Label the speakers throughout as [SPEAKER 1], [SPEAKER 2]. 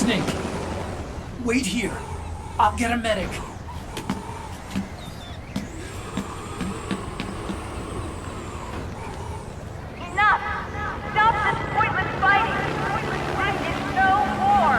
[SPEAKER 1] Snake, wait here. I'll get a medic.
[SPEAKER 2] Enough! Stop this pointless fighting! This is no war!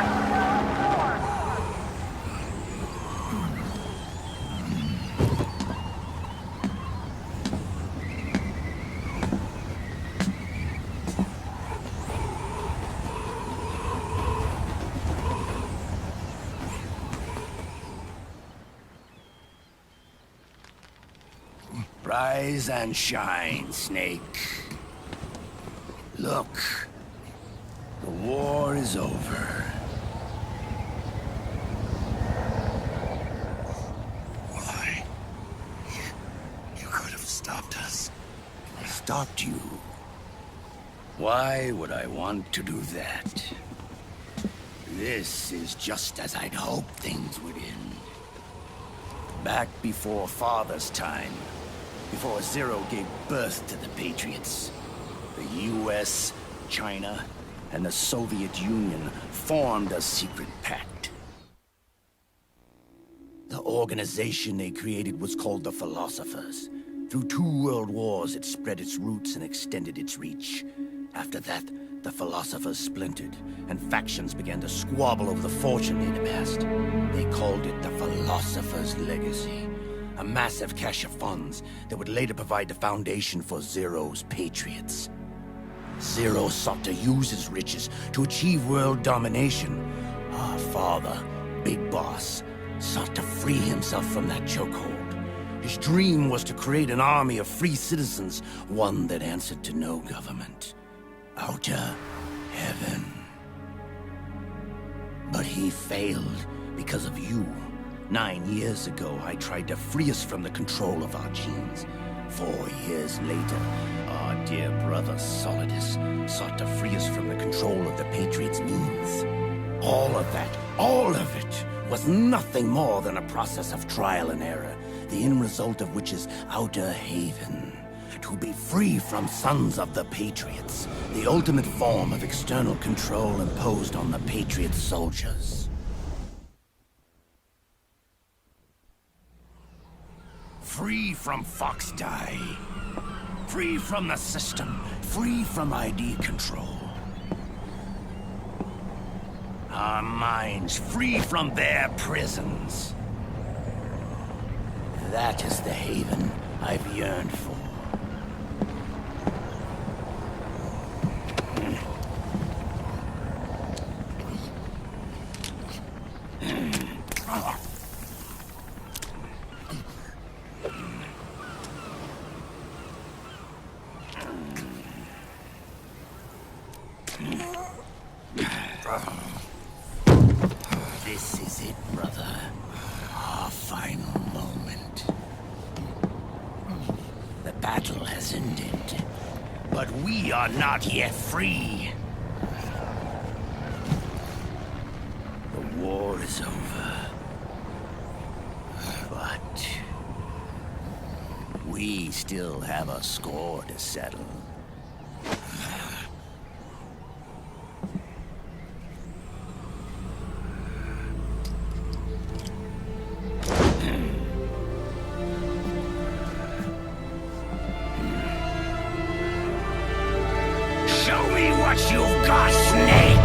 [SPEAKER 3] Rise and shine, Snake. Look, the war is over.
[SPEAKER 4] Why? You could have stopped us.
[SPEAKER 3] Stopped you? Why would I want to do that? This is just as I'd hoped things would end. Back before Father's time, before Zero gave birth to the Patriots, the US, China, and the Soviet Union formed a secret pact. The organization they created was called the Philosophers. Through 2 world wars, it spread its roots and extended its reach. After that, the Philosophers splintered, and factions began to squabble over the fortune they'd amassed. They called it the Philosopher's Legacy, a massive cache of funds that would later provide the foundation for Zero's Patriots. Zero sought to use his riches to achieve world domination. Our father, Big Boss, sought to free himself from that chokehold. His dream was to create an army of free citizens, one that answered to no government. Outer heaven. But he failed because of you. 9 years ago, I tried to free us from the control of our genes. 4 years later, our dear brother Solidus sought to free us from the control of the Patriots' means. All of it, was nothing more than a process of trial and error, the end result of which is Outer Haven. To be free from sons of the Patriots, the ultimate form of external control imposed on the Patriot soldiers. Free from Foxdie. Free from the system. Free from ID control. Our minds free from their prisons. That is the haven I've yearned for. This is it, brother. Our final moment. The battle has ended, but we are not yet free. The war is over, but we still have a score to settle. Show me what you've got, Snake!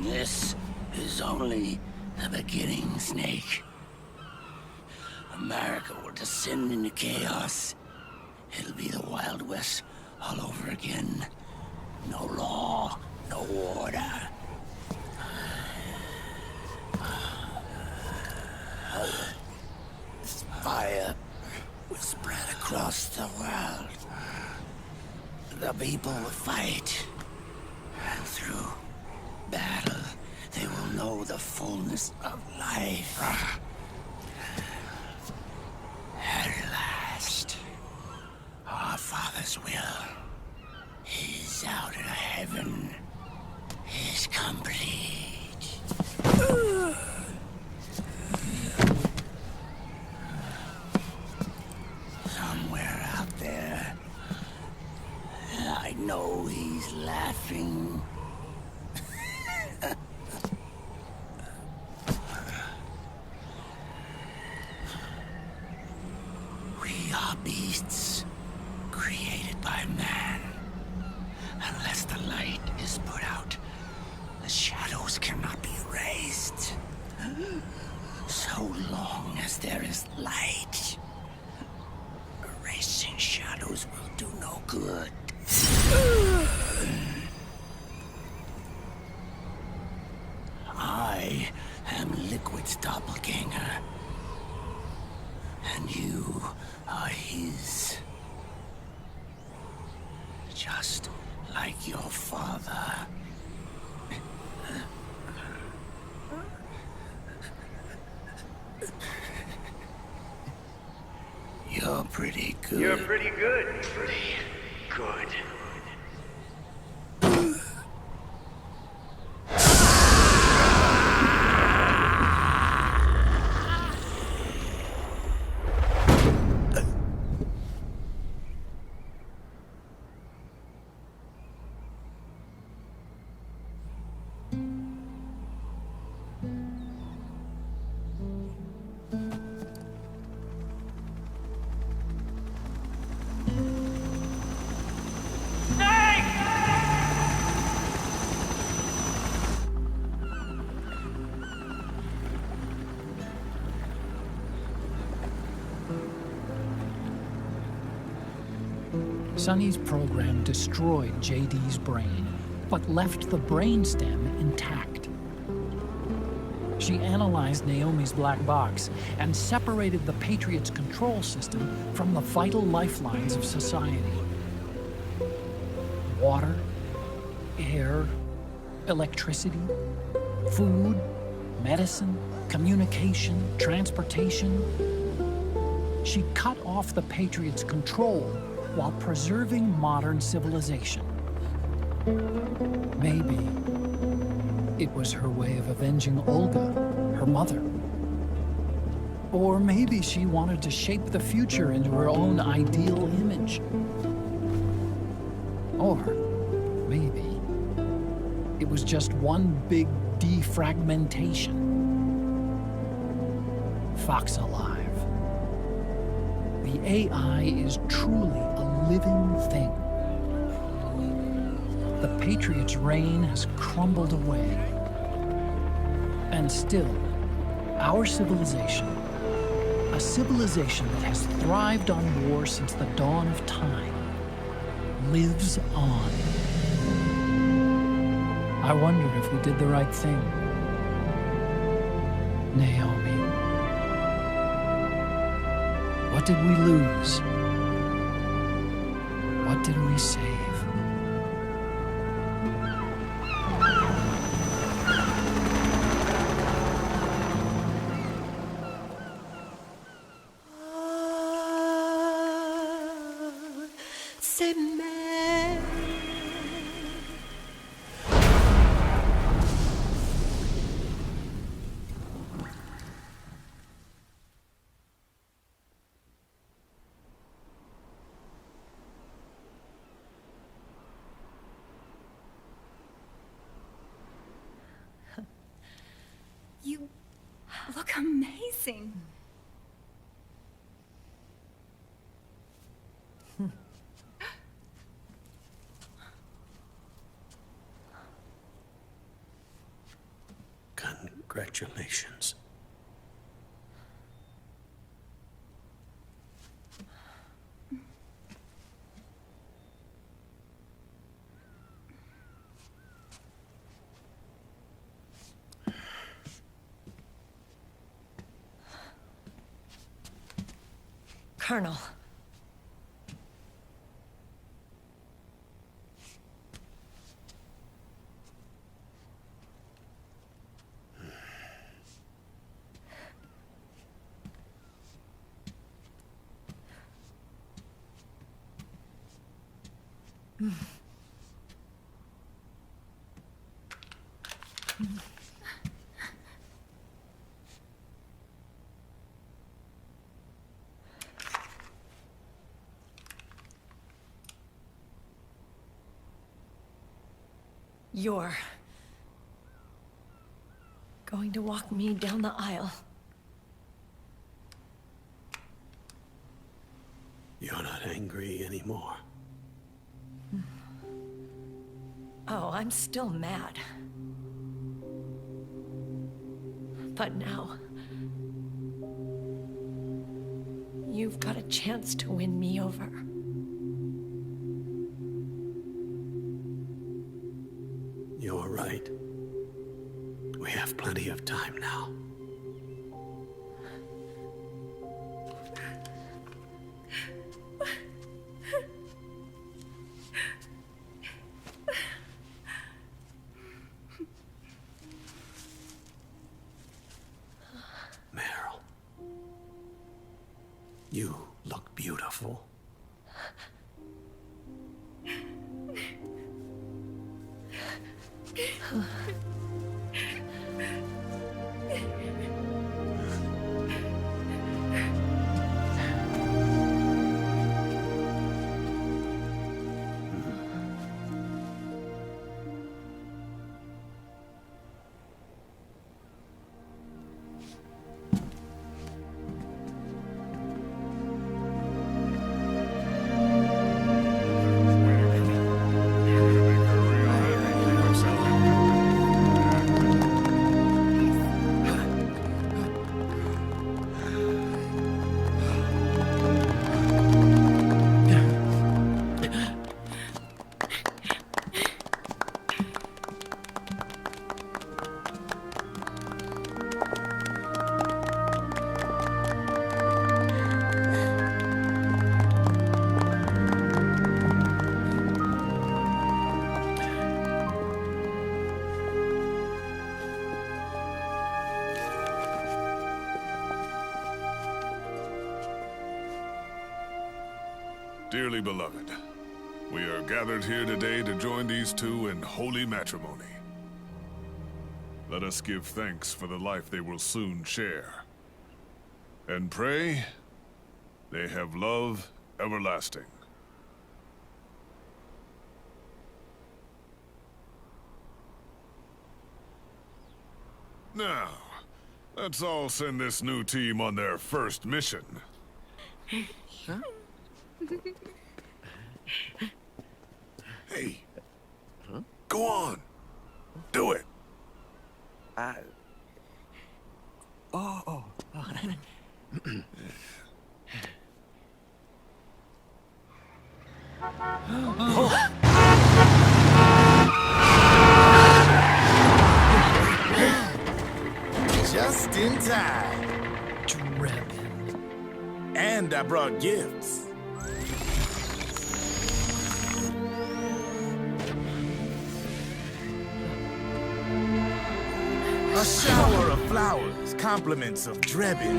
[SPEAKER 3] This is only the beginning, Snake. America will descend into chaos. It'll be the Wild West all over again. No law, no order. Fire will spread across the world. The people will fight. And through battle, they will know the fullness of life. At last, our Father's will is out in heaven, is complete. Somewhere out there, I know he's laughing. We are beasts created by man. Unless the light is put out, the shadows cannot be erased. So long as there is light, erasing shadows will do no good. I am Liquid's doppelganger, and you are his. Just like your father. You're pretty good.
[SPEAKER 5] You're pretty good. Pretty good.
[SPEAKER 1] Sonny's program destroyed JD's brain, but left the brainstem intact. She analyzed Naomi's black box and separated the Patriot's control system from the vital lifelines of society. Water, air, electricity, food, medicine, communication, transportation. She cut off the Patriot's control while preserving modern civilization. Maybe it was her way of avenging Olga, her mother. Or maybe she wanted to shape the future into her own ideal image. Or maybe it was just one big defragmentation. Fox alive. The AI is truly a living thing. The Patriot's reign has crumbled away. And still, our civilization, a civilization that has thrived on war since the dawn of time, lives on. I wonder if we did the right thing. Naomi. What did we lose? What did we save?
[SPEAKER 6] You look amazing.
[SPEAKER 4] Congratulations.
[SPEAKER 7] Colonel. You're going to walk me down the aisle.
[SPEAKER 4] You're not angry anymore.
[SPEAKER 7] Oh, I'm still mad. But now, you've got a chance to win me over.
[SPEAKER 4] You're right. We have plenty of time now. Meryl, you look beautiful.
[SPEAKER 8] Dearly beloved, we are gathered here today to join these two in holy matrimony. Let us give thanks for the life they will soon share, and pray they have love everlasting. Now, let's all send this new team on their first mission.
[SPEAKER 3] Huh?
[SPEAKER 8] Hey. Huh? Go on. Do it.
[SPEAKER 3] Oh.
[SPEAKER 9] Just in time.
[SPEAKER 1] Drebin.
[SPEAKER 9] And I brought gifts. A shower of flowers, compliments of Drebin.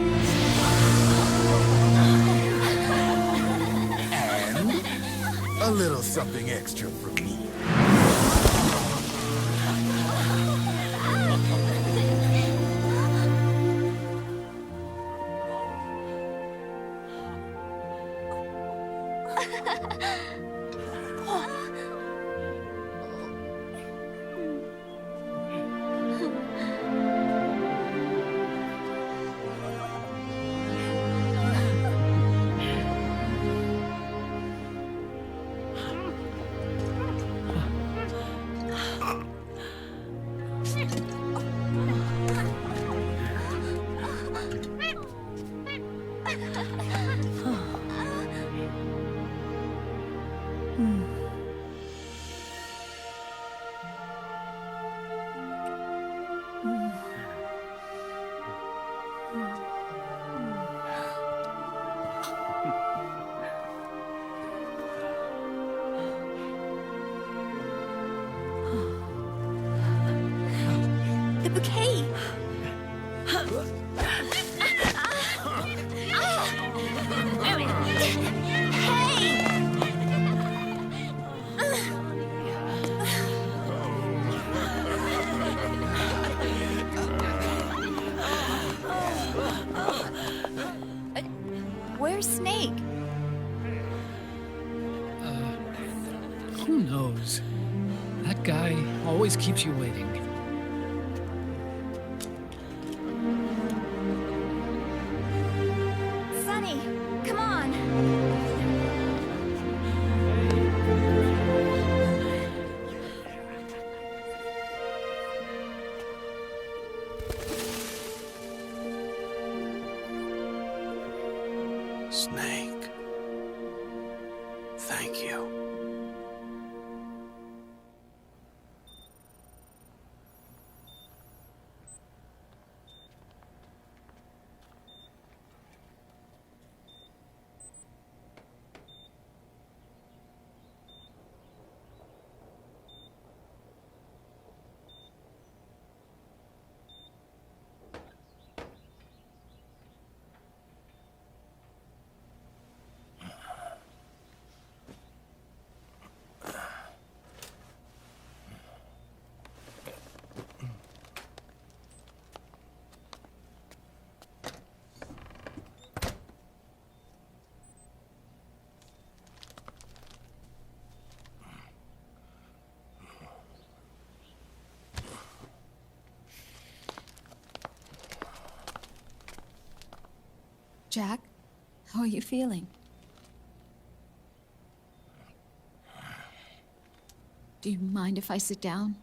[SPEAKER 9] And a little something extra from me.
[SPEAKER 6] The bouquet! Where's Snake?
[SPEAKER 1] Who knows? That guy always keeps you waiting.
[SPEAKER 6] Sunny, come on!
[SPEAKER 4] Snake. Thank you.
[SPEAKER 6] Jack, how are you feeling? Do you mind if I sit down?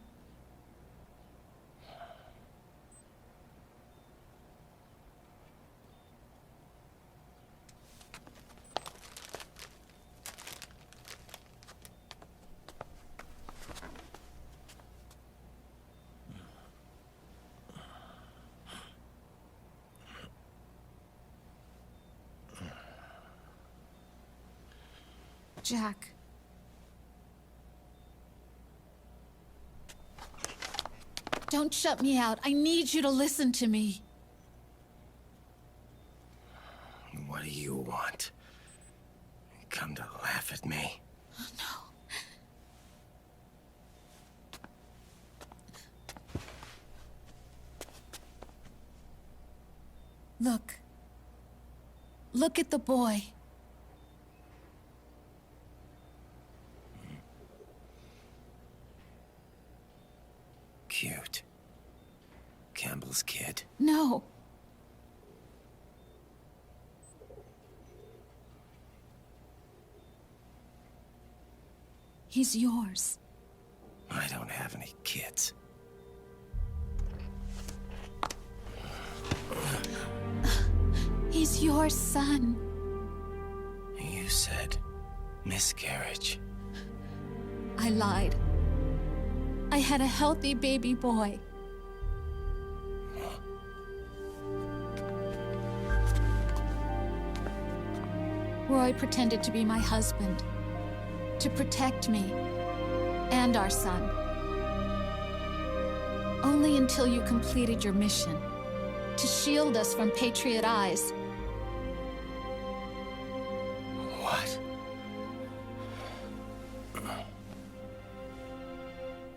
[SPEAKER 6] Jack. Don't shut me out. I need you to listen to me.
[SPEAKER 3] What do you want?
[SPEAKER 9] come to laugh at me?
[SPEAKER 6] Look. Look at the boy.
[SPEAKER 9] Cute. Campbell's kid.
[SPEAKER 6] No. He's yours.
[SPEAKER 9] I don't have any kids.
[SPEAKER 6] He's your son.
[SPEAKER 9] You said miscarriage.
[SPEAKER 6] I lied. I had a healthy baby boy. Roy pretended to be my husband, to protect me and our son. Only until you completed your mission, to shield us from Patriot eyes.
[SPEAKER 9] What?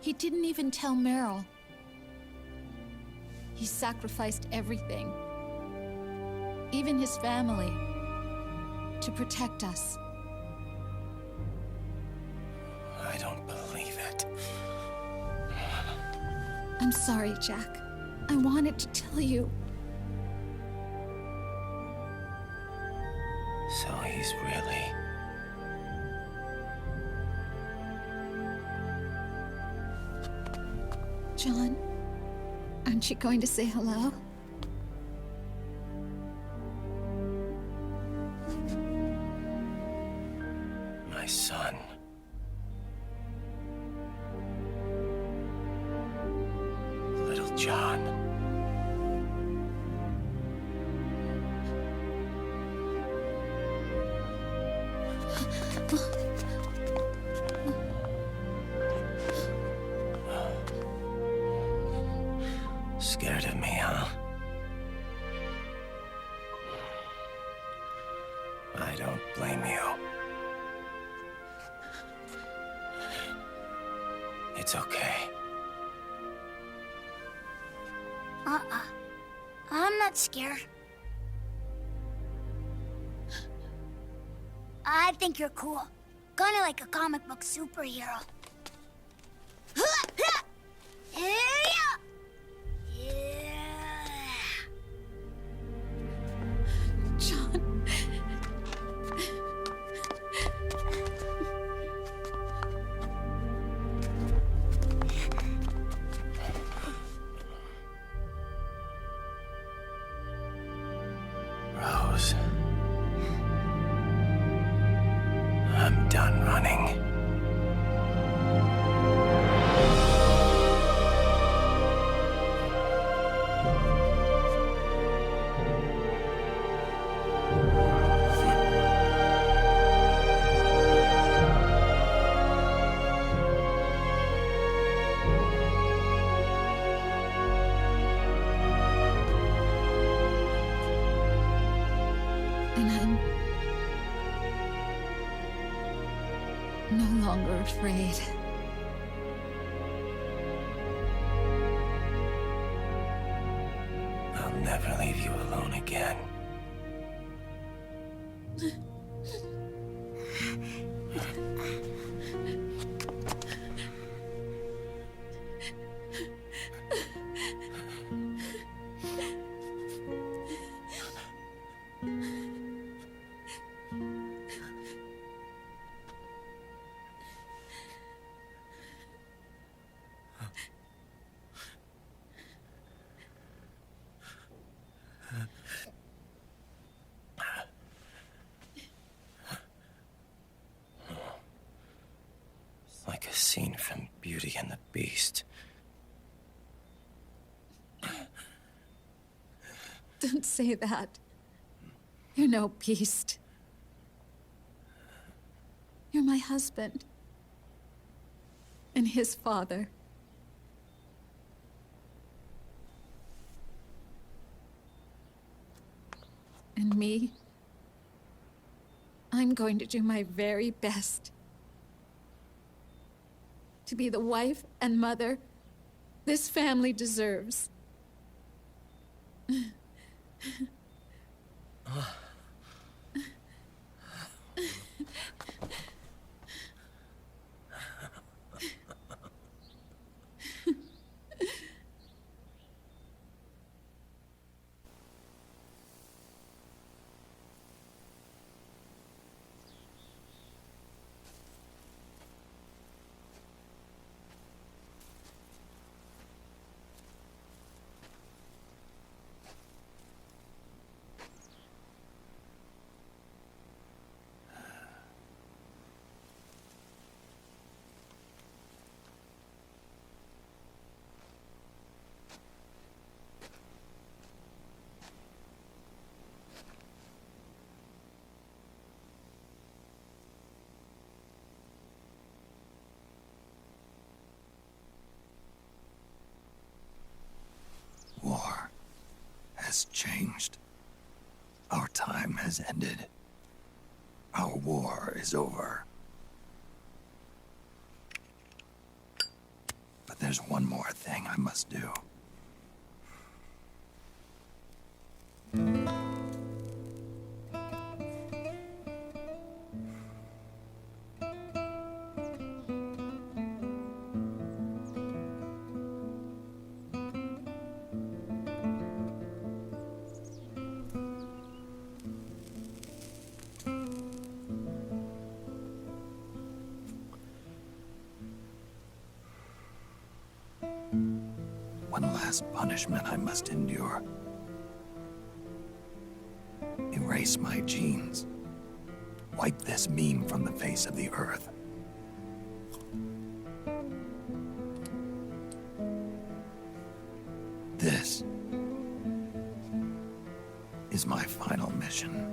[SPEAKER 6] He didn't even tell Meryl. He sacrificed everything, even his family, to protect us.
[SPEAKER 9] I don't believe it.
[SPEAKER 6] I'm sorry, Jack. I wanted to tell you.
[SPEAKER 9] So he's really...
[SPEAKER 6] John, aren't you going to say hello?
[SPEAKER 9] my son. Little John. Scared of me, huh? I don't blame you. It's okay.
[SPEAKER 10] I'm not scared. I think you're cool. Kinda like a comic book superhero.
[SPEAKER 6] John.
[SPEAKER 9] Rose. I'm done running.
[SPEAKER 6] And I'm no longer afraid.
[SPEAKER 9] I'll never leave you alone again. Like a scene from Beauty and the Beast.
[SPEAKER 6] Don't say that. You're no beast. You're my husband. And his father. And me? I'm I'm going to do my very best to be the wife and mother this family deserves.
[SPEAKER 3] War has changed. Our time has ended. Our war is over. But there's one more thing I must do. One last punishment I must endure. Erase my genes. Wipe this meme from the face of the earth. This is my final mission.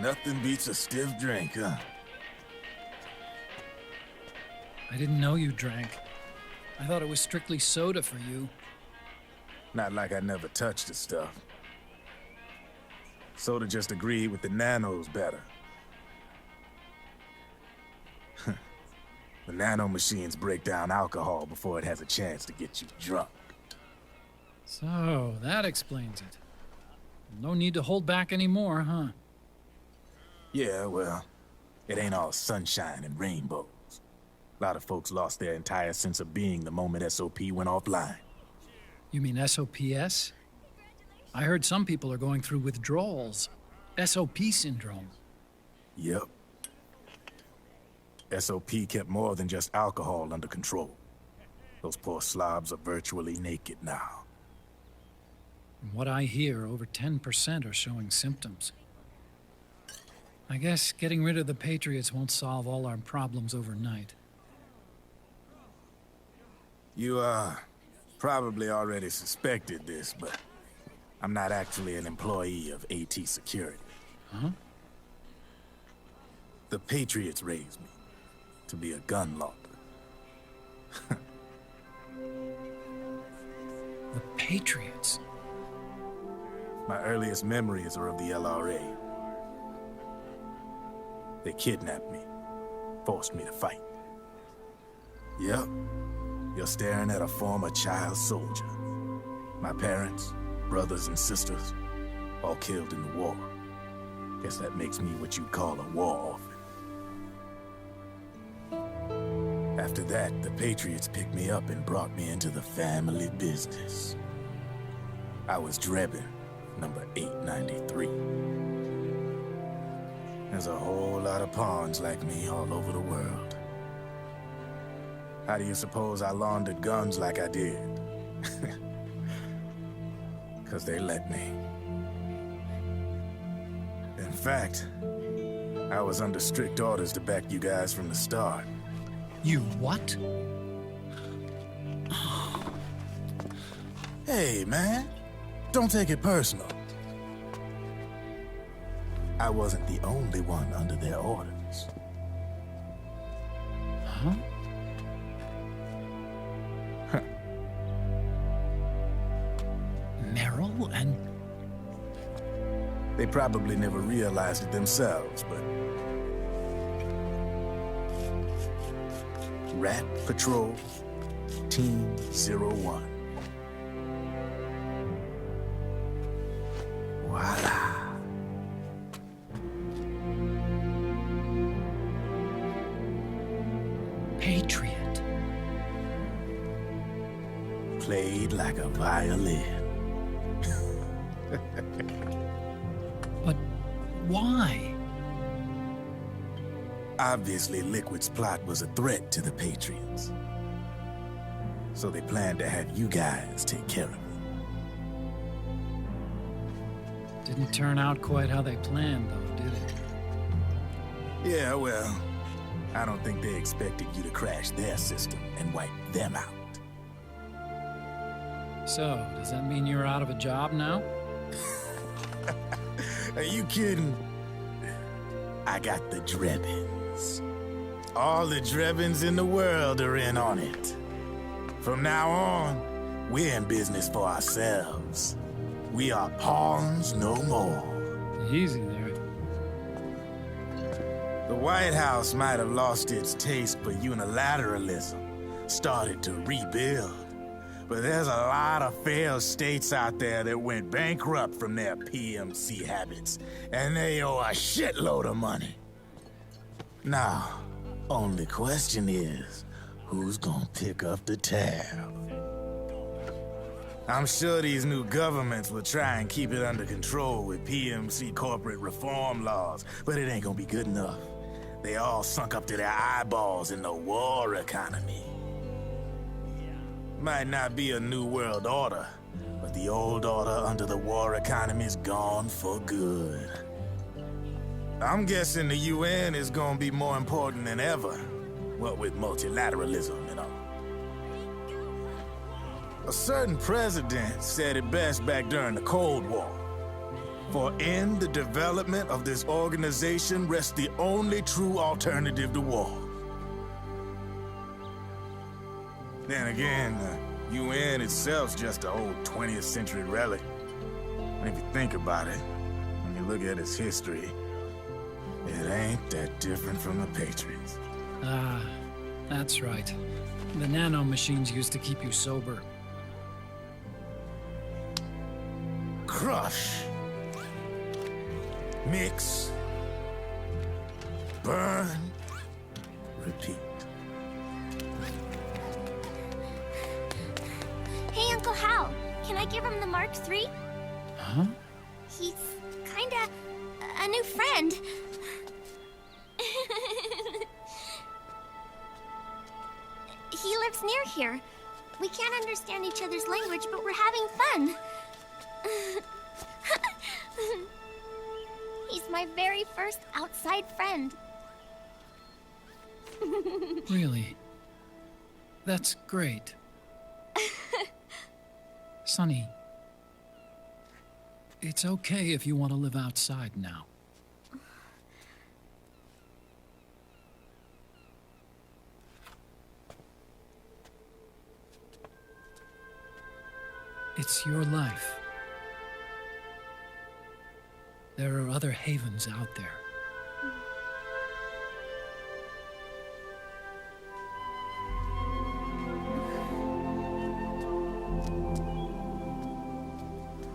[SPEAKER 9] Nothing beats a stiff drink, huh?
[SPEAKER 1] I didn't know you drank. I thought it was strictly soda for you.
[SPEAKER 9] Not like I never touched the stuff. Soda just agreed with the nanos better. The nano machines break down alcohol before it has a chance to get you drunk.
[SPEAKER 1] So, that explains it. No need to hold back anymore, huh?
[SPEAKER 9] Yeah, well, it ain't all sunshine and rainbows. A lot of folks lost their entire sense of being the moment SOP went offline.
[SPEAKER 1] You mean SOPS? I heard some people are going through withdrawals. SOP syndrome.
[SPEAKER 9] Yep. SOP kept more than just alcohol under control. Those poor slobs are virtually naked now.
[SPEAKER 1] From what I hear, over 10% are showing symptoms. I guess getting rid of the Patriots won't solve all our problems overnight.
[SPEAKER 9] You, probably already suspected this, but I'm not actually an employee of AT Security.
[SPEAKER 1] Huh?
[SPEAKER 9] The Patriots raised me to be a gun launder.
[SPEAKER 1] The Patriots?
[SPEAKER 9] My earliest memories are of the LRA. They kidnapped me, forced me to fight. Yep, you're staring at a former child soldier. My parents, brothers and sisters, all killed in the war. Guess that makes me what you'd call a war orphan. After that, the Patriots picked me up and brought me into the family business. I was Drebin, number 893. There's a whole lot of pawns like me all over the world. How do you suppose I laundered guns like I did? 'Cause they let me. In fact, I was under strict orders to back you guys from the start.
[SPEAKER 1] You what?
[SPEAKER 9] Hey, man. Don't take it personal. I wasn't the only one under their orders.
[SPEAKER 1] Huh? Meryl and...
[SPEAKER 9] They probably never realized it themselves, but... Rat Patrol, Team 01. Voila.
[SPEAKER 1] Patriot.
[SPEAKER 9] Played like a violin.
[SPEAKER 1] But why?
[SPEAKER 9] Obviously, Liquid's plot was a threat to the Patriots. So they planned to have you guys take care of it.
[SPEAKER 1] Didn't turn out quite how they planned, though, did it?
[SPEAKER 9] Yeah, well, I don't think they expected you to crash their system and wipe them out.
[SPEAKER 1] So, does that mean you're out of a job now?
[SPEAKER 9] Are you kidding? I got the Drebins. All the Drebins in the world are in on it. From now on, we're in business for ourselves. We are pawns no more.
[SPEAKER 1] Easy there.
[SPEAKER 9] The White House might have lost its taste for unilateralism, started to rebuild. But there's a lot of failed states out there that went bankrupt from their PMC habits, and they owe a shitload of money. Now, only question is, who's gonna pick up the tab? I'm sure these new governments will try and keep it under control with PMC corporate reform laws, but it ain't gonna be good enough. They all sunk up to their eyeballs in the war economy. Might not be a new world order, but the old order under the war economy's gone for good. I'm guessing the UN is gonna be more important than ever, what with multilateralism and all. A certain president said it best back during the Cold War. For in the development of this organization rests the only true alternative to war. Then again, the UN itself's just an old 20th century relic. And if you think about it, when you look at its history, it ain't that different from the Patriots.
[SPEAKER 1] Ah, that's right. The nanomachines used to keep you sober.
[SPEAKER 9] Crush. Mix. Burn. Repeat.
[SPEAKER 10] Hey, Uncle Hal, can I give him the Mark III?
[SPEAKER 1] Huh?
[SPEAKER 10] He's kinda a new friend. He lives near here. We can't understand each other's language, but we're having fun. He's my very first outside friend.
[SPEAKER 1] Really? That's great. Sonny, it's okay if you want to live outside now. It's your life. There are other havens out there.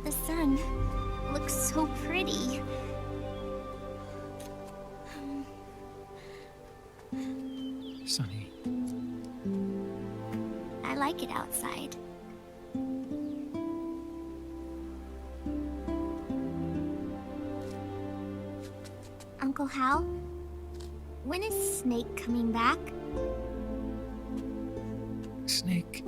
[SPEAKER 10] The sun looks so pretty.
[SPEAKER 1] Sonny,
[SPEAKER 10] I like it outside. Uncle Hal, when is Snake coming back?
[SPEAKER 1] Snake.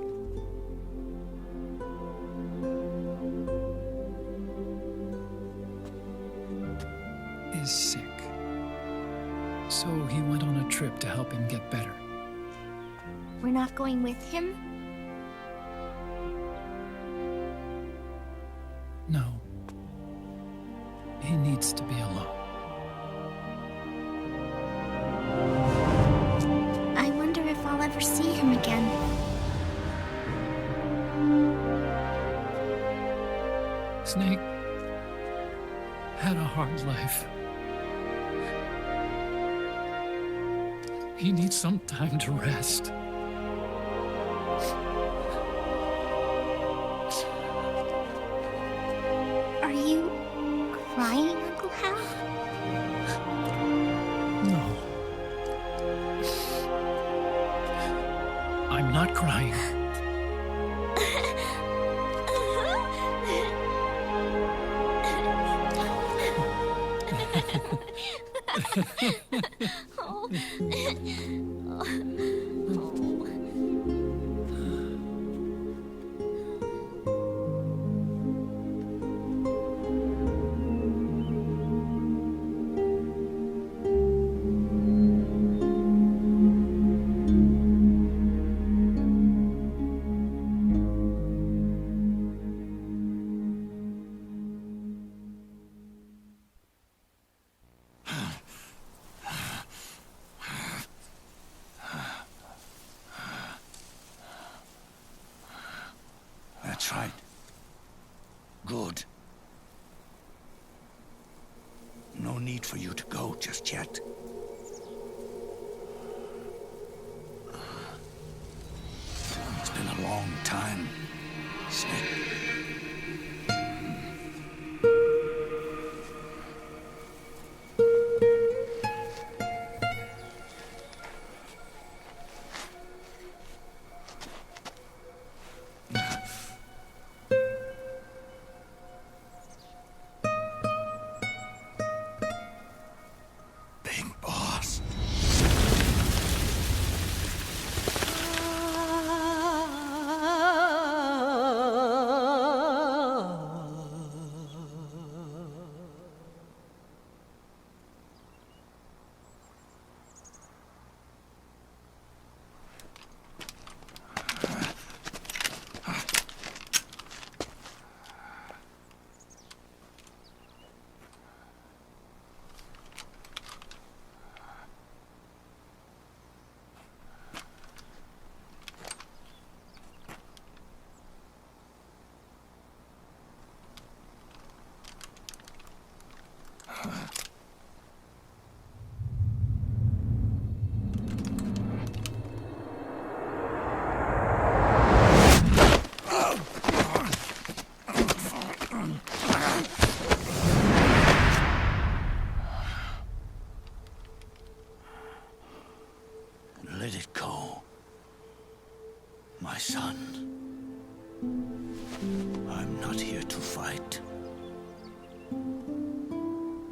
[SPEAKER 1] Is sick. So he went on a trip to help him get better.
[SPEAKER 10] We're not going with him?
[SPEAKER 1] No. He needs to be alone.
[SPEAKER 10] I wonder if I'll ever see him again.
[SPEAKER 1] Snake had a hard life. He needs some time to rest.
[SPEAKER 10] Are you crying, Uncle Hal?
[SPEAKER 1] No. I'm not crying.
[SPEAKER 3] That's right. Good. No need for you to go just yet. It's been a long time, Snake. Let it go, my son. I'm not here to fight.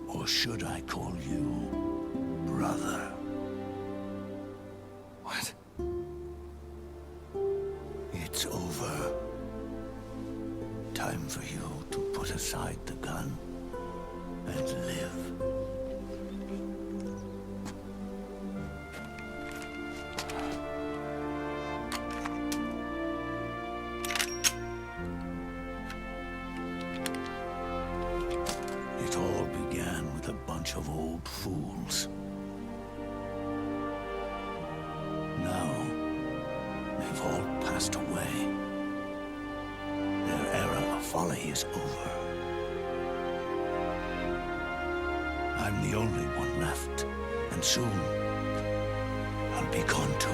[SPEAKER 3] Or should I call you brother? What? It's over. Time for you to put aside the gun and live. They've all passed away. Their era of folly is over. I'm the only one left, and soon I'll be gone too.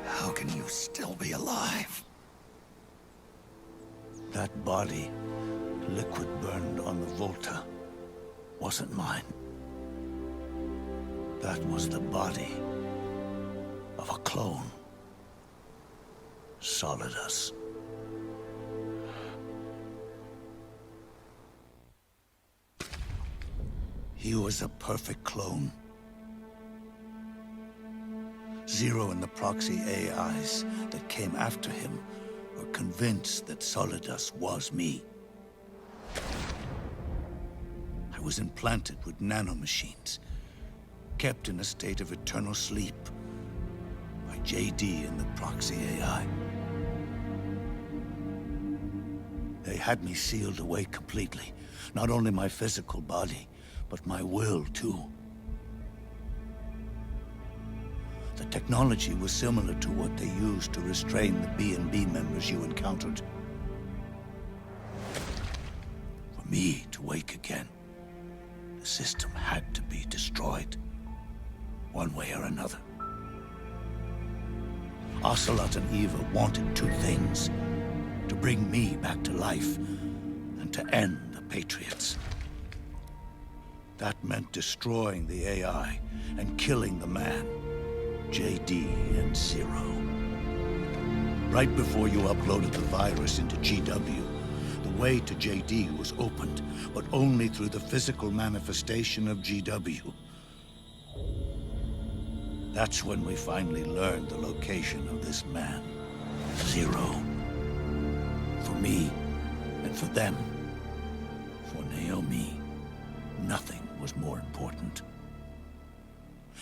[SPEAKER 3] How can you still be alive? That body, liquid burned on the Volta, wasn't mine. That was the body of a clone. Solidus. He was a perfect clone. Zero and the proxy AIs that came after him were convinced that Solidus was me. I was implanted with nanomachines, kept in a state of eternal sleep by JD and the proxy AI. They had me sealed away completely, not only my physical body, but my will too. The technology was similar to what they used to restrain the B&B members you encountered. For me to wake again, the system had to be destroyed, one way or another. Ocelot and Eva wanted two things: to bring me back to life, and to end the Patriots. That meant destroying the AI and killing the man, JD and Zero. Right before you uploaded the virus into GW, the way to JD was opened, but only through the physical manifestation of GW. That's when we finally learned the location of this man, Zero. For me, and for them, for Naomi, nothing was more important.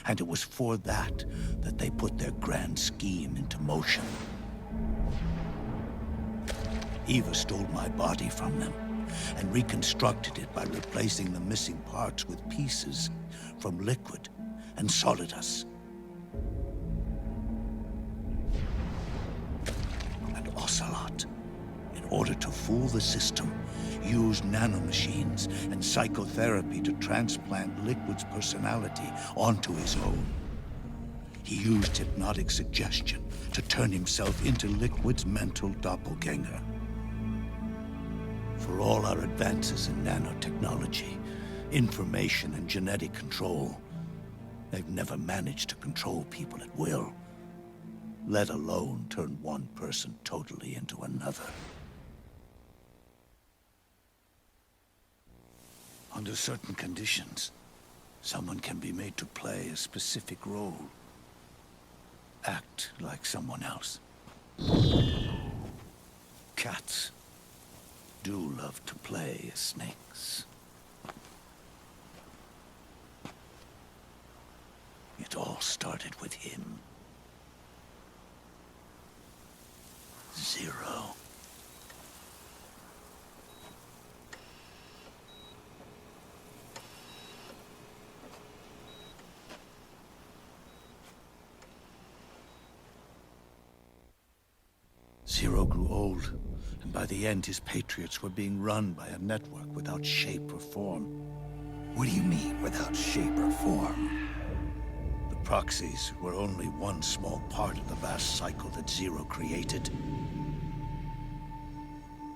[SPEAKER 3] And it was for that they put their grand scheme into motion. Eva stole my body from them and reconstructed it by replacing the missing parts with pieces from Liquid and Solidus. And Ocelot, in order to fool the system, used nanomachines and psychotherapy to transplant Liquid's personality onto his own. He used hypnotic suggestion to turn himself into Liquid's mental doppelganger. For all our advances in nanotechnology, information and genetic control, they've never managed to control people at will, let alone turn one person totally into another. Under certain conditions, someone can be made to play a specific role. Act like someone else. Cats do love to play as snakes. It all started with him. Zero. Zero grew old, and by the end his Patriots were being run by a network without shape or form. What do you mean, without shape or form? The proxies were only one small part of the vast cycle that Zero created.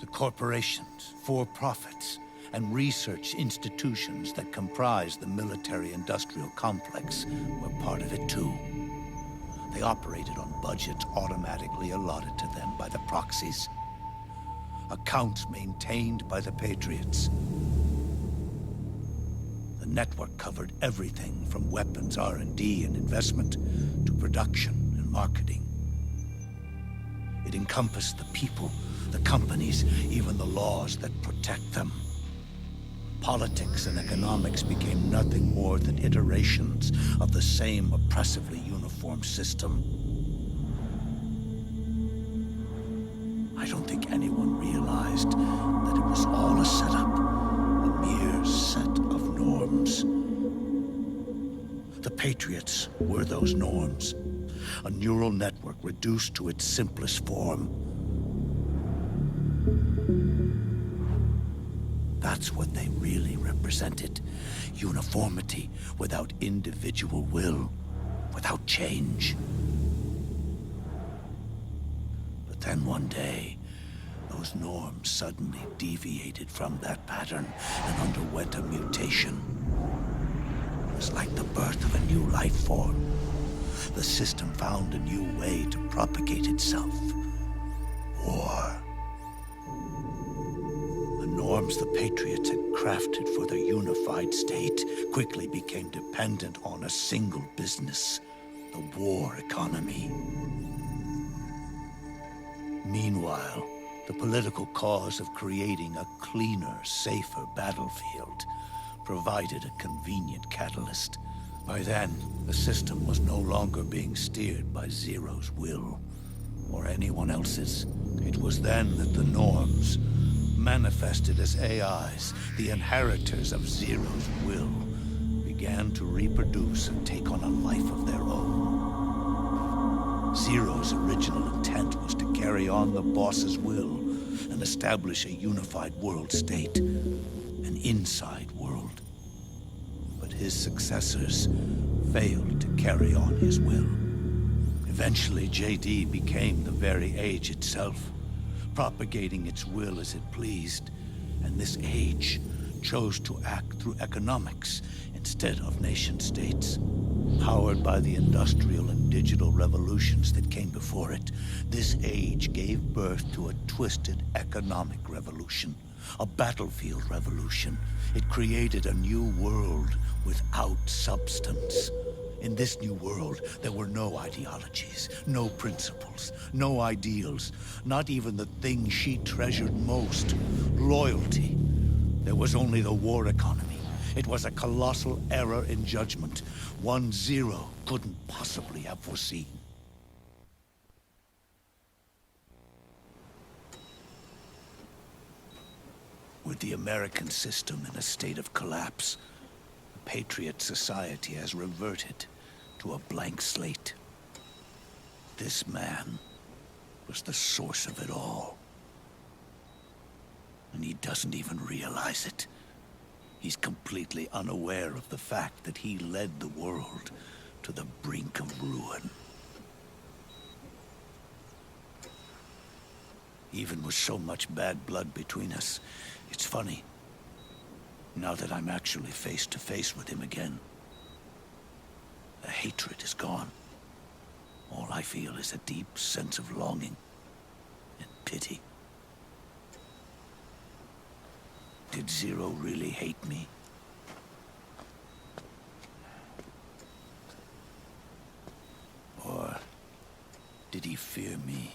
[SPEAKER 3] The corporations, for-profits, and research institutions that comprise the military-industrial complex were part of it too. They operated on budgets automatically allotted to them by the proxies. Accounts maintained by the Patriots. The network covered everything from weapons R&D and investment to production and marketing. It encompassed the people, the companies, even the laws that protect them. Politics and economics became nothing more than iterations of the same oppressively uniform system. I don't think anyone realized that it was all a setup, a mere set of norms. The Patriots were those norms, a neural network reduced to its simplest form. That's what they really represented. Uniformity without individual will, without change. But then one day, those norms suddenly deviated from that pattern and underwent a mutation. It was like the birth of a new life form. The system found a new way to propagate itself. War. The norms the Patriots had crafted for their unified state quickly became dependent on a single business, the war economy. Meanwhile, the political cause of creating a cleaner, safer battlefield provided a convenient catalyst. By then, the system was no longer being steered by Zero's will, or anyone else's. It was then that the norms, manifested as AIs, the inheritors of Zero's will, began to reproduce and take on a life of their own. Zero's original intent was to carry on the boss's will and establish a unified world state, an inside world. But his successors failed to carry on his will. Eventually, JD became the very age itself, propagating its will as it pleased, and this age chose to act through economics instead of nation-states. Powered by the industrial and digital revolutions that came before it, this age gave birth to a twisted economic revolution, a battlefield revolution. It created a new world without substance. In this new world, there were no ideologies, no principles, no ideals, not even the thing she treasured most, loyalty. There was only the war economy. It was a colossal error in judgment, one Zero couldn't possibly have foreseen. With the American system in a state of collapse, the Patriot Society has reverted to a blank slate. This man was the source of it all. And he doesn't even realize it. He's completely unaware of the fact that he led the world to the brink of ruin. Even with so much bad blood between us, it's funny, now that I'm actually face to face with him again. The hatred is gone. All I feel is a deep sense of longing and pity. Did Zero really hate me? Or did he fear me?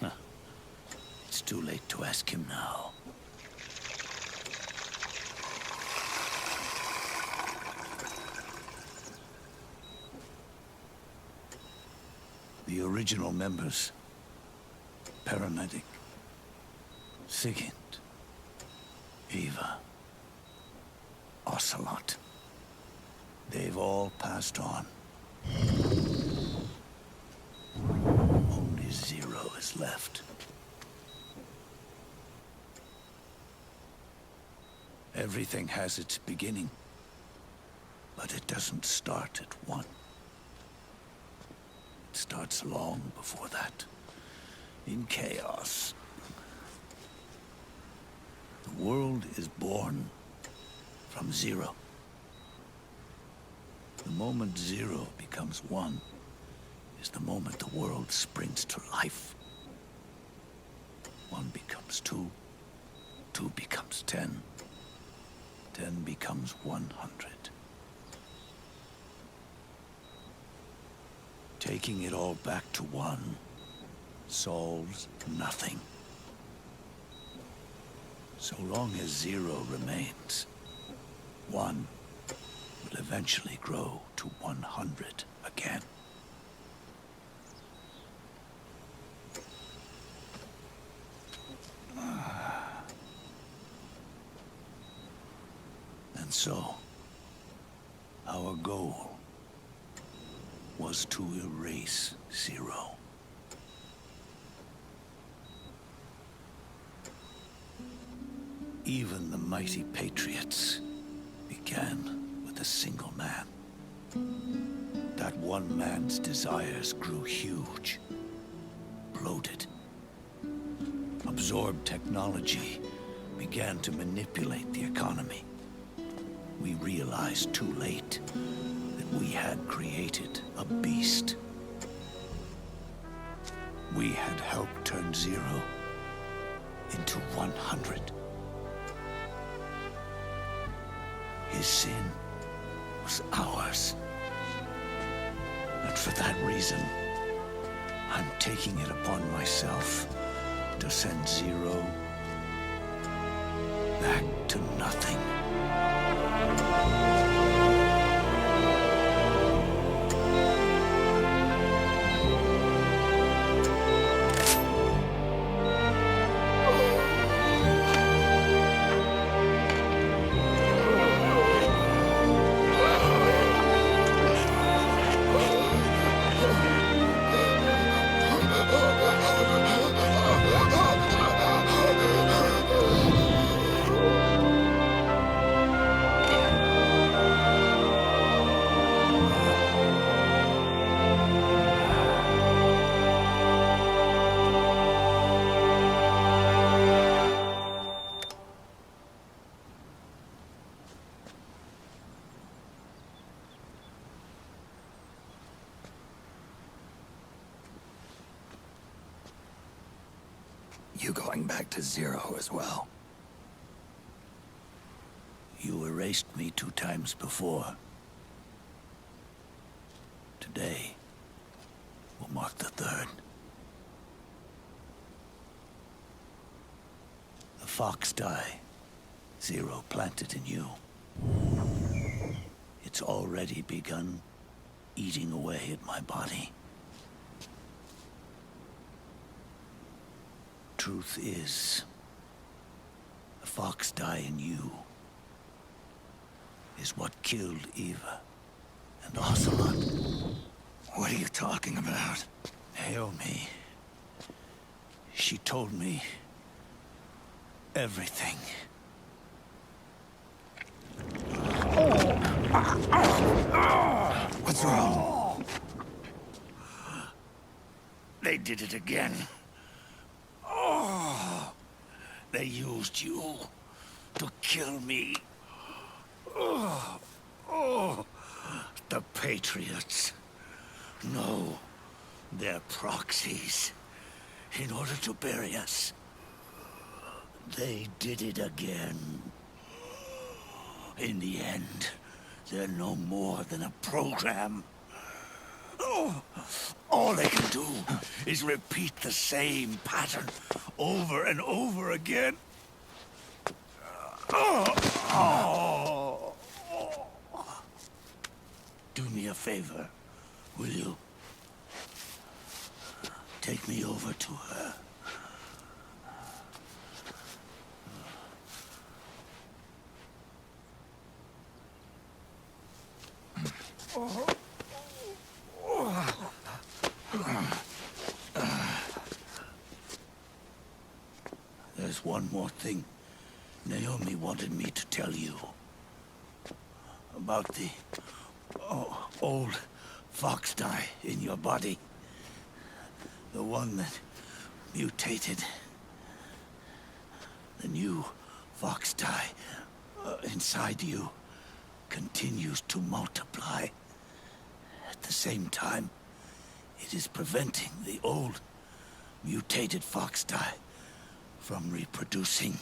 [SPEAKER 3] Huh. It's too late to ask him now. The original members, Paramedic, Sigint, Eva, Ocelot. They've all passed on. Only Zero is left. Everything has its beginning, but it doesn't start at one. It starts long before that. In chaos. The world is born from Zero. The moment Zero becomes one is the moment the world springs to life. One becomes two, two becomes 10, 10 becomes 100. Taking it all back to one solves nothing. So long as Zero remains, one will eventually grow to 100 again. And so, Our goal was to erase Zero. Even the mighty Patriots began with a single man. That one man's desires grew huge, bloated, absorbed technology, began to manipulate the economy. We realized too late that we had created a beast. We had helped turn Zero into 100. His sin was ours. And for that reason, I'm taking it upon myself to send Zero back to nothing.
[SPEAKER 11] You going back to Zero as well?
[SPEAKER 3] You erased me 2 times before. Today will mark the 3rd. The fox die Zero planted in you. It's already begun eating away at my body. Truth is, the fox die in you is what killed Eva and Ocelot.
[SPEAKER 11] What are you talking about?
[SPEAKER 3] Naomi. She told me everything.
[SPEAKER 11] What's wrong?
[SPEAKER 3] They did it again. They used you to kill me. The Patriots. No, they're proxies. In order to bury us. They did it again. In the end, they're no more than a program. All they can do is repeat the same pattern over and over again. Do me a favor, will you? Take me over to her. There's one more thing Naomi wanted me to tell you. About the old fox die in your body. The one that mutated. The new fox die inside you continues to multiply. At the same time, it is preventing the old mutated fox die from reproducing.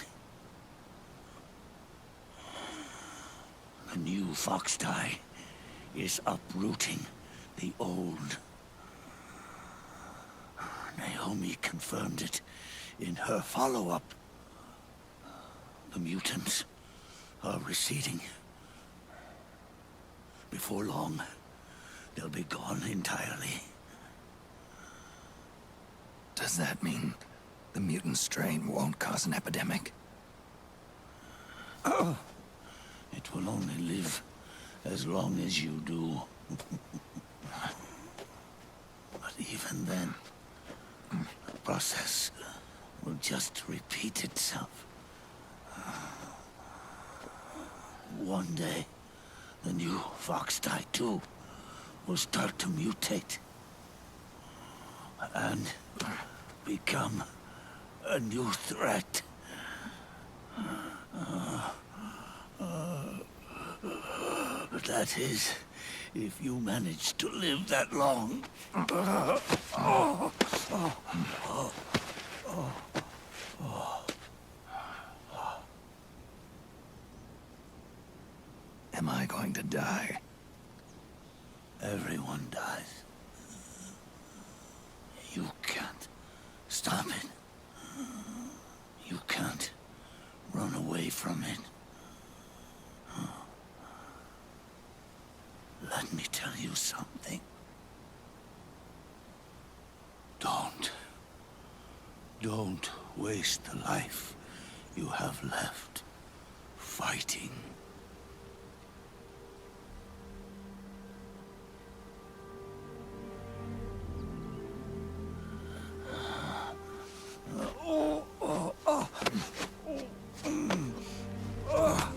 [SPEAKER 3] The new fox die is uprooting the old. Naomi confirmed it in her follow-up. The mutants are receding. Before long, they'll be gone entirely.
[SPEAKER 11] Does that mean the mutant strain won't cause an epidemic?
[SPEAKER 3] It will only live as long as you do. But even then, the process will just repeat itself. One day, the new Fox-Die 2 will start to mutate and become a new threat. That is, if you manage to live that long.
[SPEAKER 11] Am I going to die?
[SPEAKER 3] Everyone dies. You can't stop it. You can't run away from it. Let me tell you something. Don't waste the life you have left fighting.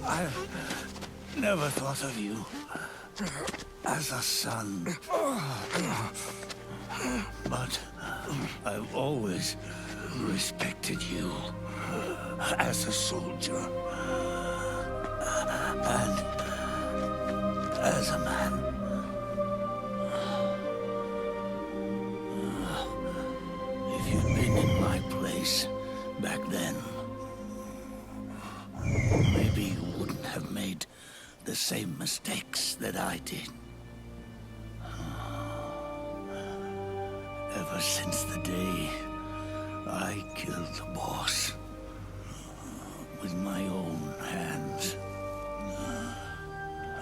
[SPEAKER 3] I never thought of you as a son. But I've always respected you as a soldier and as a man. If you'd been in my place back then, maybe you wouldn't have made the same mistakes that I did. Ever since the day I killed the boss with my own hands,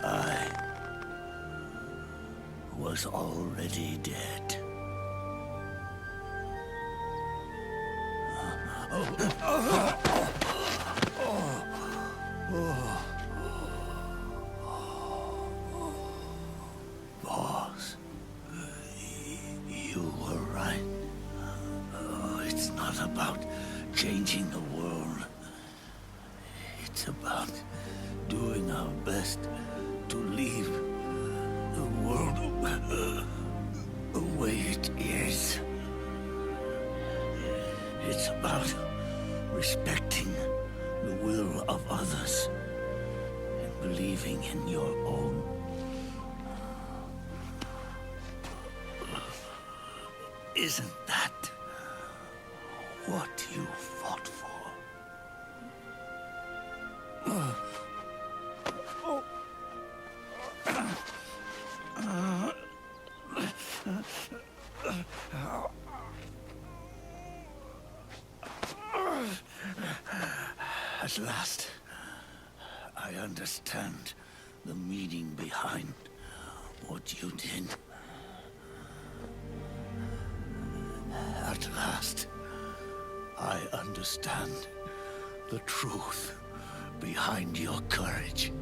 [SPEAKER 3] I was already dead. Boss, you were right. It's not about changing the world. It's about doing our best to leave the world the way it is. It's about respecting the will of others and believing in your own. Isn't that what you fought for? At last, I understand the meaning behind what you did. At last, I understand the truth behind your courage.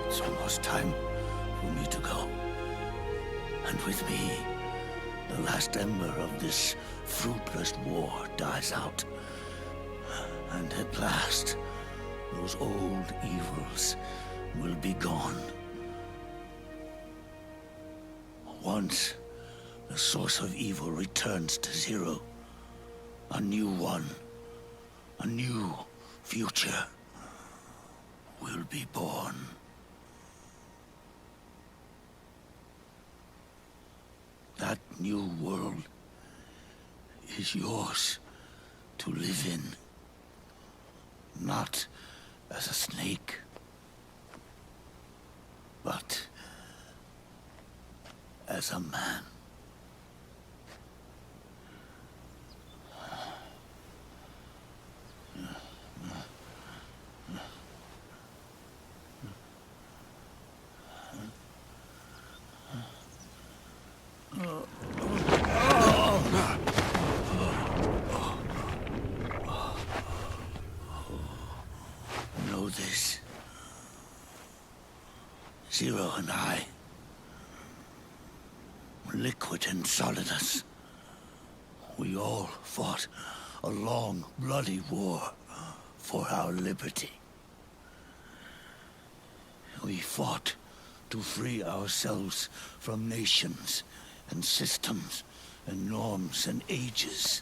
[SPEAKER 3] It's almost time for me to go. And with me, the last ember of this fruitless war dies out. And at last, those old evils will be gone. Once the source of evil returns to zero, a new one, a new future will be born. That new world is yours to live in. Not as a snake, but as a man. Know this. Zero and I, liquid and solidus, we all fought a long, bloody war for our liberty. We fought to free ourselves from nations and systems and norms and ages.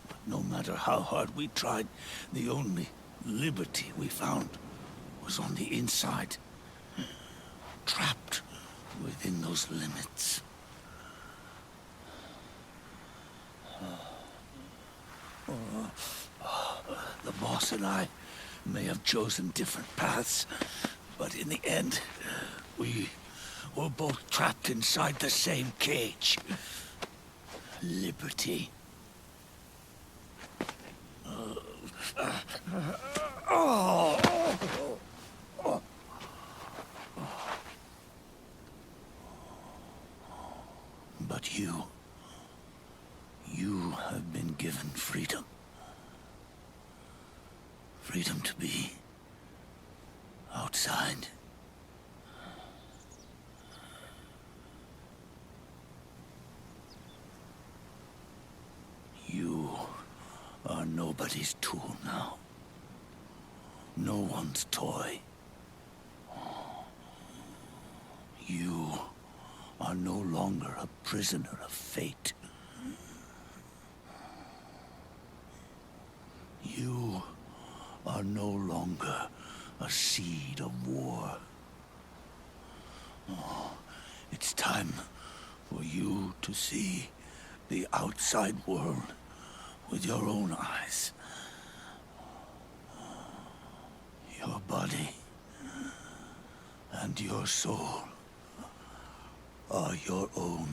[SPEAKER 3] But no matter how hard we tried, the only liberty we found was on the inside, trapped within those limits. The boss and I may have chosen different paths, but in the end, we were both trapped inside the same cage. Liberty. But you have been given freedom. Freedom to be outside. You are nobody's tool now. No one's toy. You are no longer a prisoner of fate. You are no longer a seed of war. It's time for you to see the outside world with your own eyes. Your body and your soul are your own.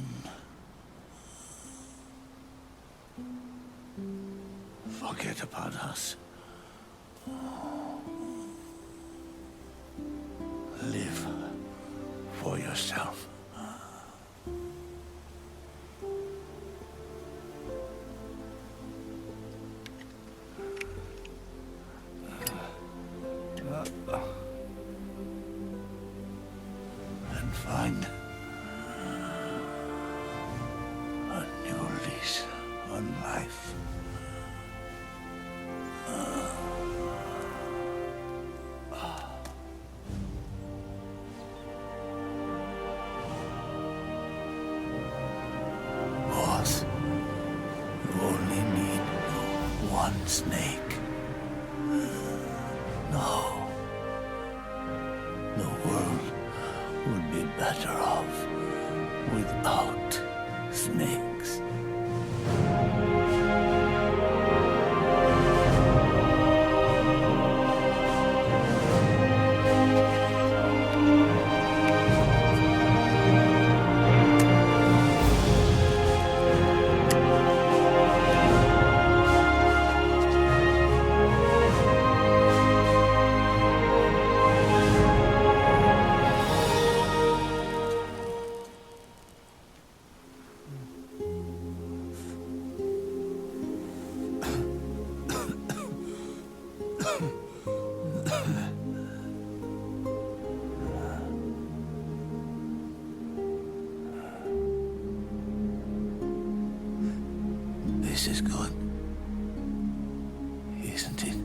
[SPEAKER 3] Forget about us. Live for yourself. And find a new lease on life. Boss, you only need one snake. No. The world would be better off without snakes. This is good, isn't it?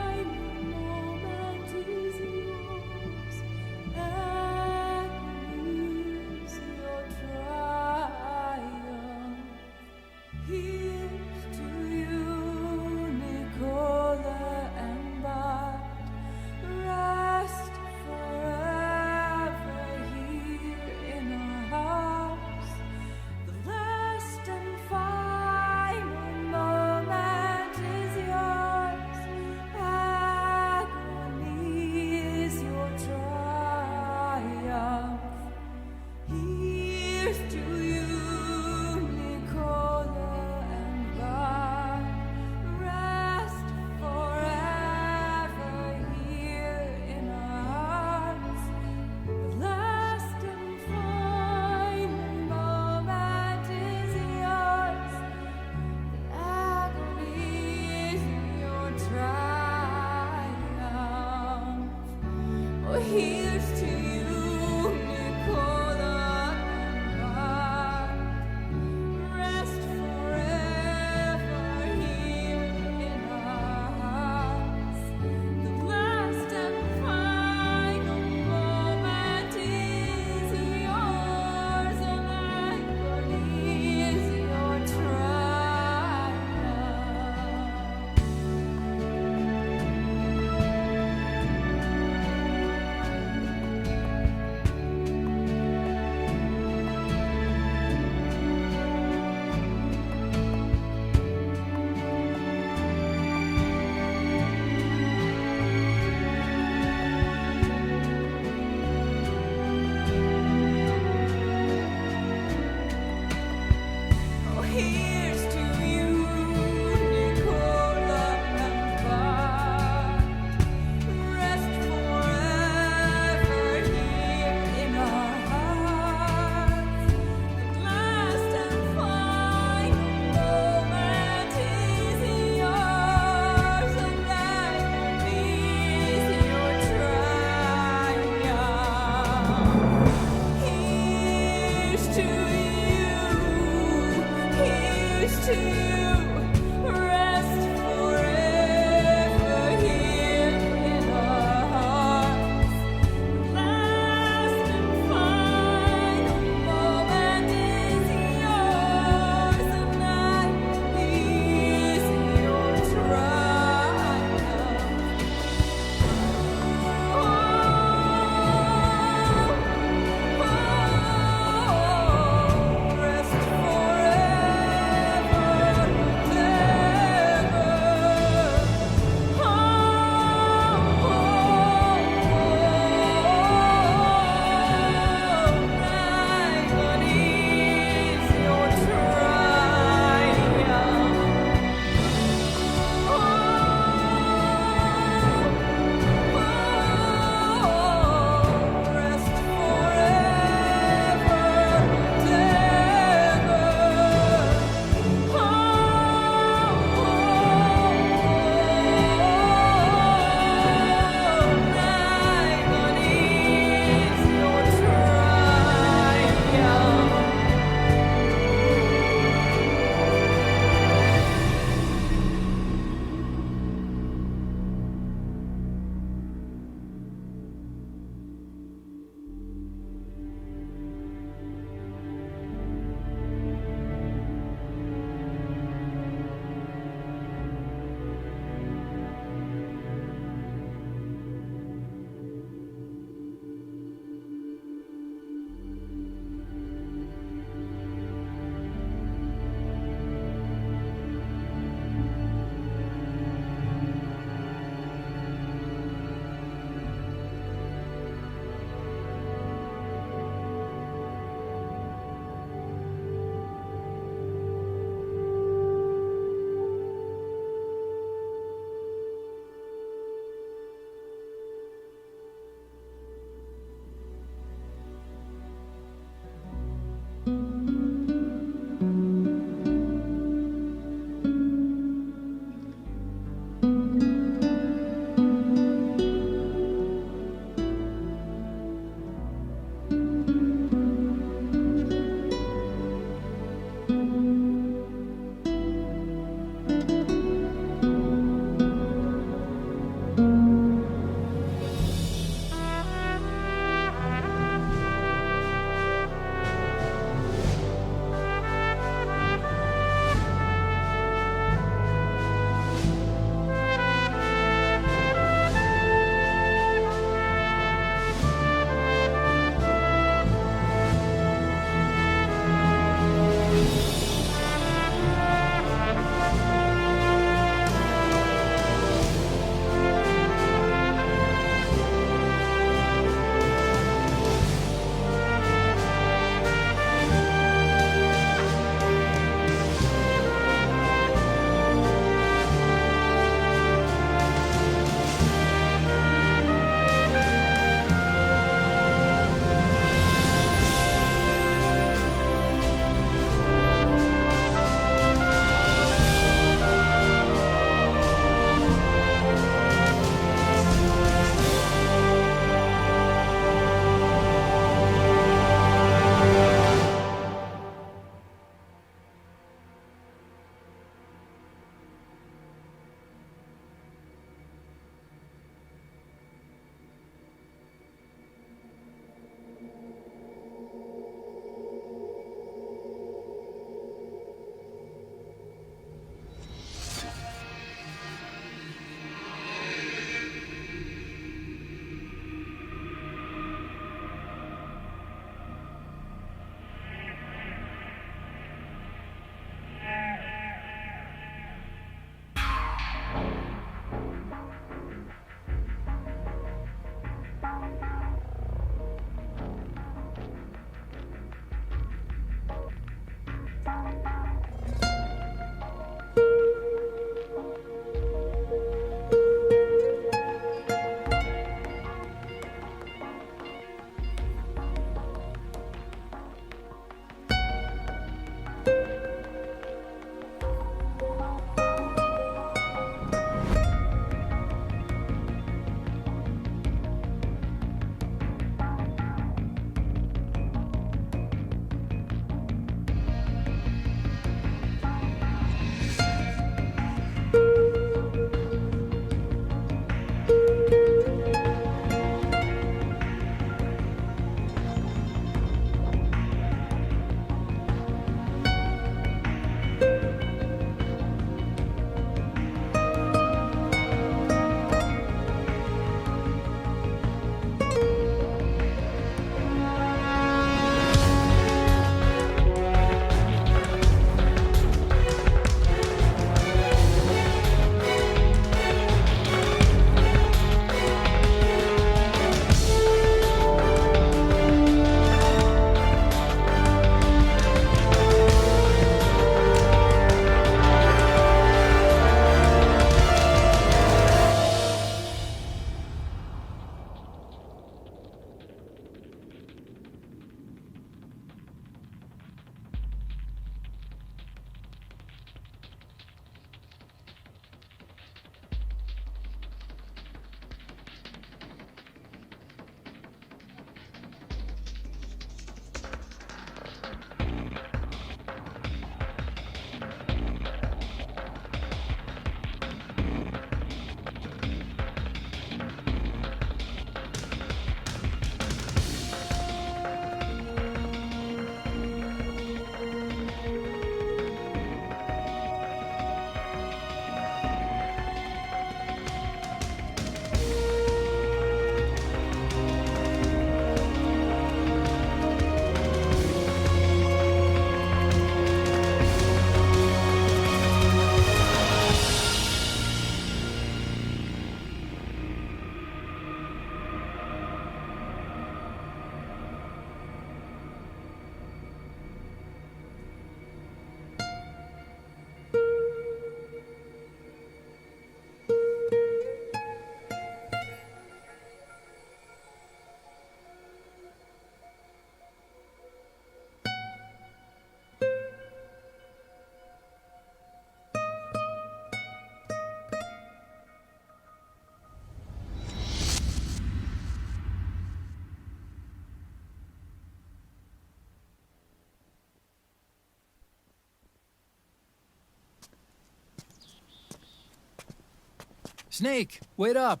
[SPEAKER 1] Snake, wait up.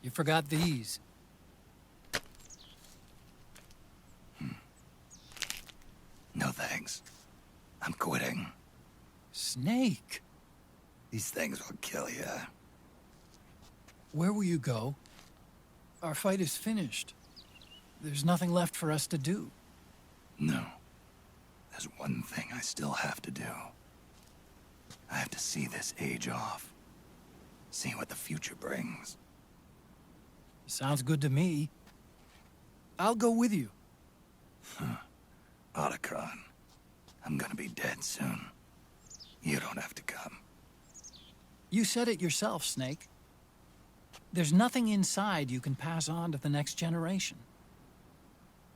[SPEAKER 1] You forgot these.
[SPEAKER 11] No thanks. I'm quitting.
[SPEAKER 1] Snake,
[SPEAKER 11] These things will kill you.
[SPEAKER 1] where will you go? Our fight is finished. There's nothing left for us to do.
[SPEAKER 11] No. There's one thing I still have to do. I have to see this age off. See what the future brings.
[SPEAKER 1] Sounds good to me. I'll go with you.
[SPEAKER 11] Otacon, I'm gonna be dead soon. You don't have to come.
[SPEAKER 1] You said it yourself, Snake. There's nothing inside you can pass on to the next generation.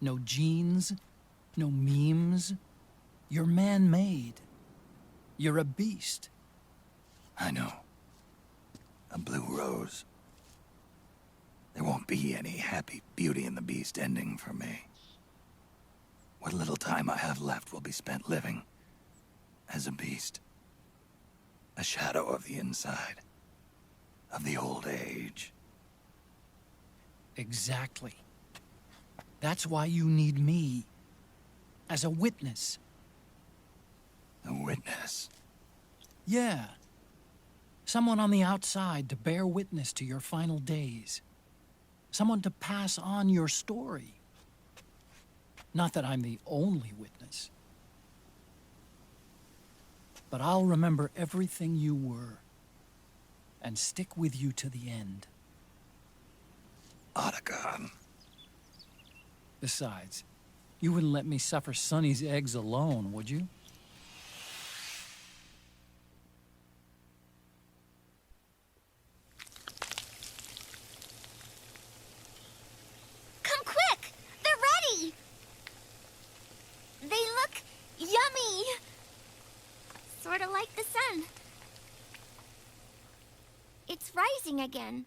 [SPEAKER 1] No genes, no memes. You're man-made. You're a beast.
[SPEAKER 11] I know. A blue rose. There won't be any happy Beauty and the Beast ending for me. What little time I have left will be spent living as a beast. A shadow of the inside. Of the old age.
[SPEAKER 1] Exactly. That's why you need me. As a witness.
[SPEAKER 11] A witness.
[SPEAKER 1] Yeah. Someone on the outside to bear witness to your final days. Someone to pass on your story. Not that I'm the only witness. But I'll remember everything you were. And stick with you to the end.
[SPEAKER 11] Otacon.
[SPEAKER 1] Besides, you wouldn't let me suffer Sonny's eggs alone, would you?
[SPEAKER 10] Come quick! They're ready! They look yummy! Sorta like the sun. It's rising again.